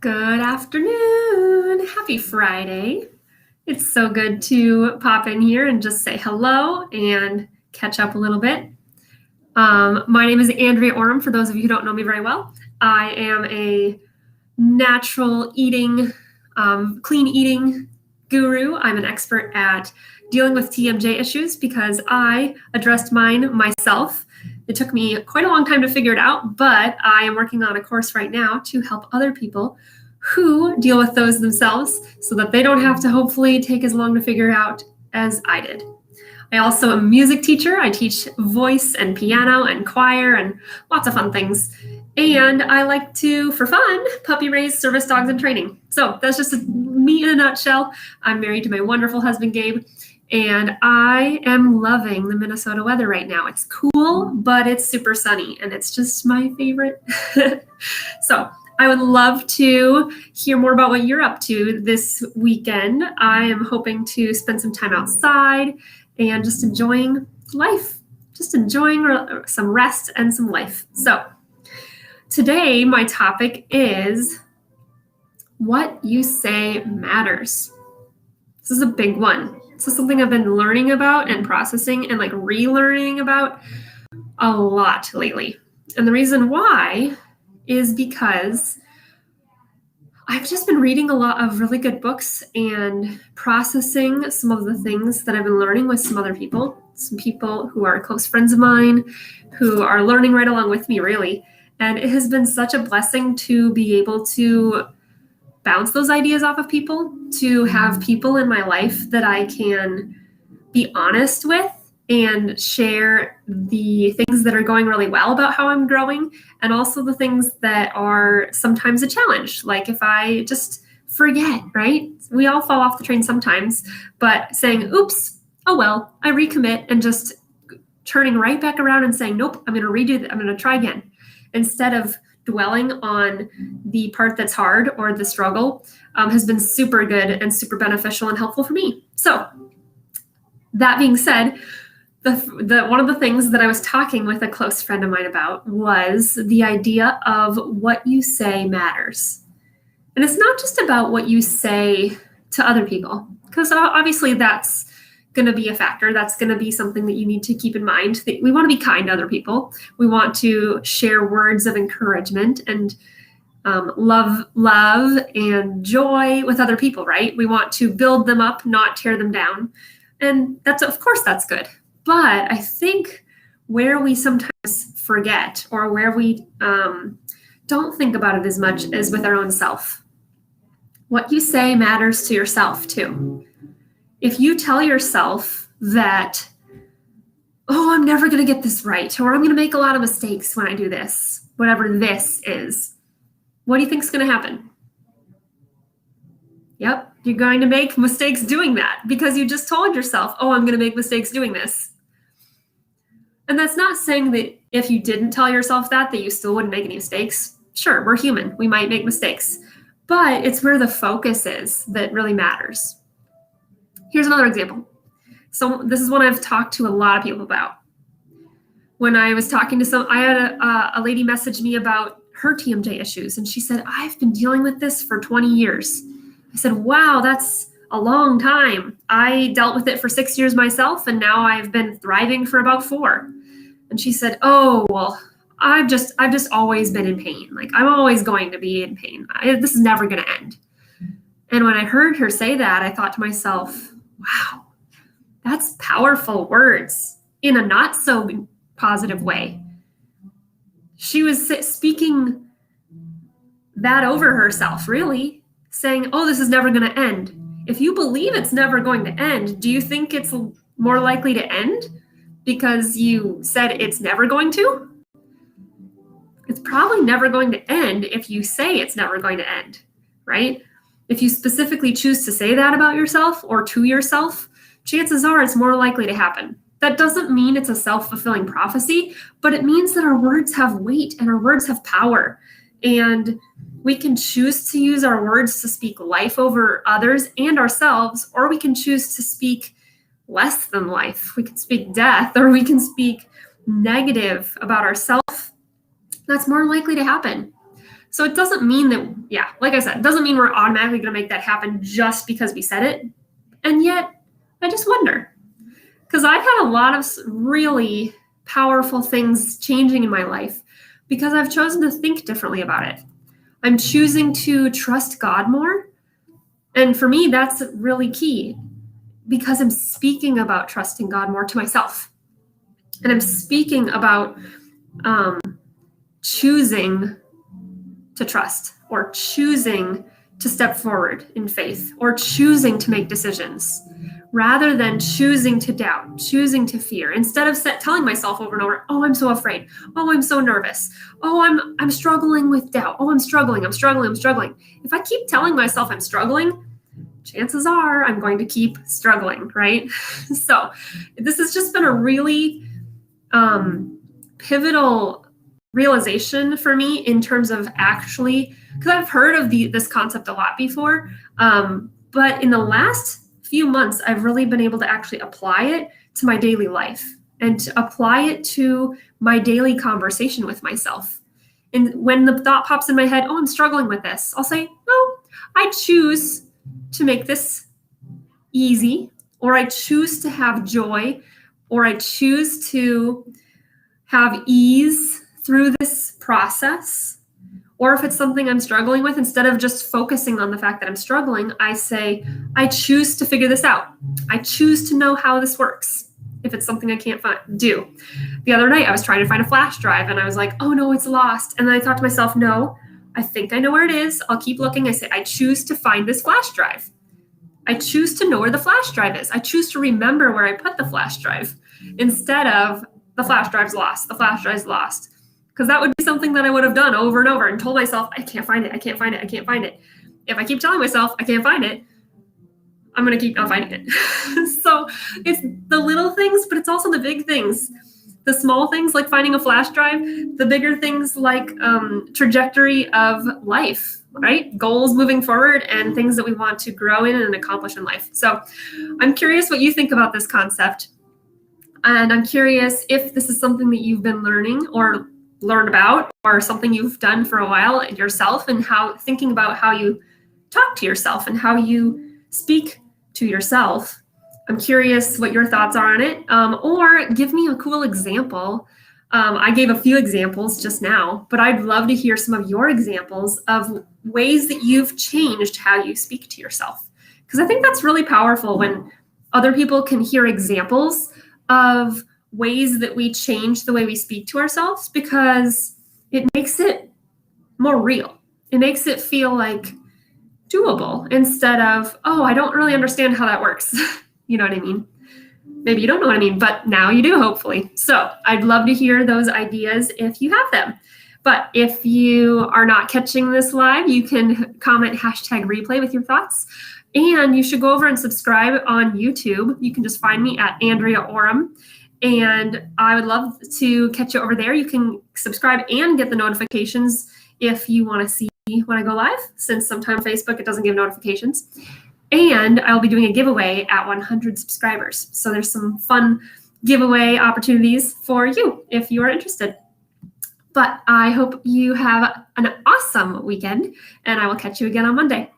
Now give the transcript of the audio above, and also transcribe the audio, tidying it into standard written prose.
Good afternoon. Happy Friday. It's so good to pop in here and just say hello and catch up a little bit. My name is Andrea Orem, for those of you who don't know me very well. I am a natural eating, clean eating guru. I'm an expert at dealing with TMJ issues because I addressed mine myself. It took me quite a long time to figure it out, but I am working on a course right now to help other people who deal with those themselves so that they don't have to hopefully take as long to figure out as I did. I also am a music teacher. I teach voice and piano and choir and lots of fun things. And I like to, for fun, puppy raise service dogs in training. So that's just me in a nutshell. I'm married to my wonderful husband, Gabe, and I am loving the Minnesota weather right now. It's cool, but it's super sunny, and it's just my favorite. So I would love to hear more about what you're up to this weekend. I am hoping to spend some time outside and just enjoying life, just enjoying some rest and some life. So today, my topic is what you say matters. This is a big one. This is something I've been learning about and processing and relearning about a lot lately. And the reason why is because I've just been reading a lot of really good books and processing some of the things that I've been learning with some other people, some people who are close friends of mine, who are learning right along with me, really. And it has been such a blessing to be able to bounce those ideas off of people, to have people in my life that I can be honest with and share the things that are going really well about how I'm growing, and also the things that are sometimes a challenge. Like if I just forget, right? We all fall off the train sometimes, but saying, oops, oh well, I recommit, and just turning right back around and saying, nope, I'm going to redo that. I'm going to try again. Instead of dwelling on the part that's hard or the struggle, has been super good and super beneficial and helpful for me. So that being said, the one of the things that I was talking with a close friend of mine about was the idea of what you say matters. And it's not just about what you say to other people, because obviously that's going to be a factor. That's going to be something that you need to keep in mind. We want to be kind to other people. We want to share words of encouragement and love and joy with other people, right? We want to build them up, not tear them down. And of course, that's good. But I think where we sometimes forget, or where we don't think about it as much, is with our own self. What you say matters to yourself too. If you tell yourself that, oh, I'm never going to get this right, or I'm going to make a lot of mistakes when I do this, whatever this is, what do you think is going to happen? Yep, you're going to make mistakes doing that because you just told yourself, oh, I'm going to make mistakes doing this. And that's not saying that if you didn't tell yourself that you still wouldn't make any mistakes. Sure, we're human. We might make mistakes. But it's where the focus is that really matters. Here's another example. So this is one I've talked to a lot of people about. When I was talking to I had a lady message me about her TMJ issues, and she said, I've been dealing with this for 20 years. I said, wow, that's a long time. I dealt with it for 6 years myself, and now I've been thriving for about 4. And she said, oh, well, I've just always been in pain. I'm always going to be in pain. This is never going to end. And when I heard her say that, I thought to myself, wow, that's powerful words in a not so positive way. She was speaking that over herself, really, saying, oh, this is never going to end. If you believe it's never going to end, do you think it's more likely to end because you said it's never going to? It's probably never going to end if you say it's never going to end, right? If you specifically choose to say that about yourself or to yourself, chances are it's more likely to happen. That doesn't mean it's a self-fulfilling prophecy, but it means that our words have weight and our words have power. And we can choose to use our words to speak life over others and ourselves, or we can choose to speak less than life. We can speak death, or we can speak negative about ourselves. That's more likely to happen. So it doesn't mean that, like I said, it doesn't mean we're automatically going to make that happen just because we said it. And yet, I just wonder, because I've had a lot of really powerful things changing in my life because I've chosen to think differently about it. I'm choosing to trust God more. And for me, that's really key because I'm speaking about trusting God more to myself. And I'm speaking about choosing to trust, or choosing to step forward in faith, or choosing to make decisions, rather than choosing to doubt, choosing to fear. Instead of telling myself over and over, oh, I'm so afraid. Oh, I'm so nervous. Oh, I'm struggling with doubt. Oh, I'm struggling. If I keep telling myself I'm struggling, chances are I'm going to keep struggling, right? So this has just been a really pivotal realization for me in terms of actually, because I've heard of this concept a lot before, but in the last few months, I've really been able to actually apply it to my daily life and to apply it to my daily conversation with myself. And when the thought pops in my head, oh, I'm struggling with this, I'll say, no, I choose to make this easy, or I choose to have joy, or I choose to have ease through this process. Or if it's something I'm struggling with, instead of just focusing on the fact that I'm struggling, I say, I choose to figure this out. I choose to know how this works if it's something I can't do. The other night, I was trying to find a flash drive, and I was like, oh no, it's lost. And then I thought to myself, no, I think I know where it is. I'll keep looking. I say, I choose to find this flash drive. I choose to know where the flash drive is. I choose to remember where I put the flash drive instead of the flash drive's lost. The flash drive's lost. Because that would be something that I would have done over and over and told myself, I can't find it. I can't find it. I can't find it. If I keep telling myself I can't find it, I'm going to keep not finding it. So it's the little things, but it's also the big things. The small things like finding a flash drive, the bigger things like trajectory of life, right? Goals moving forward and things that we want to grow in and accomplish in life. So I'm curious what you think about this concept. And I'm curious if this is something that you've been learning or learned about, or something you've done for a while yourself, and thinking about how you talk to yourself and how you speak to yourself. I'm curious what your thoughts are on it, or give me a cool example. I gave a few examples just now, but I'd love to hear some of your examples of ways that you've changed how you speak to yourself. Because I think that's really powerful when other people can hear examples of ways that we change the way we speak to ourselves, because it makes it more real. It makes it feel like doable instead of, oh, I don't really understand how that works. You know what I mean? Maybe you don't know what I mean, but now you do, hopefully. So I'd love to hear those ideas if you have them. But if you are not catching this live, you can comment #replay with your thoughts. And you should go over and subscribe on YouTube. You can just find me at Andrea Orem. And I would love to catch you over there. You can subscribe and get the notifications if you want to see when I go live, since sometimes Facebook, it doesn't give notifications. And I'll be doing a giveaway at 100 subscribers. So there's some fun giveaway opportunities for you if you are interested. But I hope you have an awesome weekend, and I will catch you again on Monday.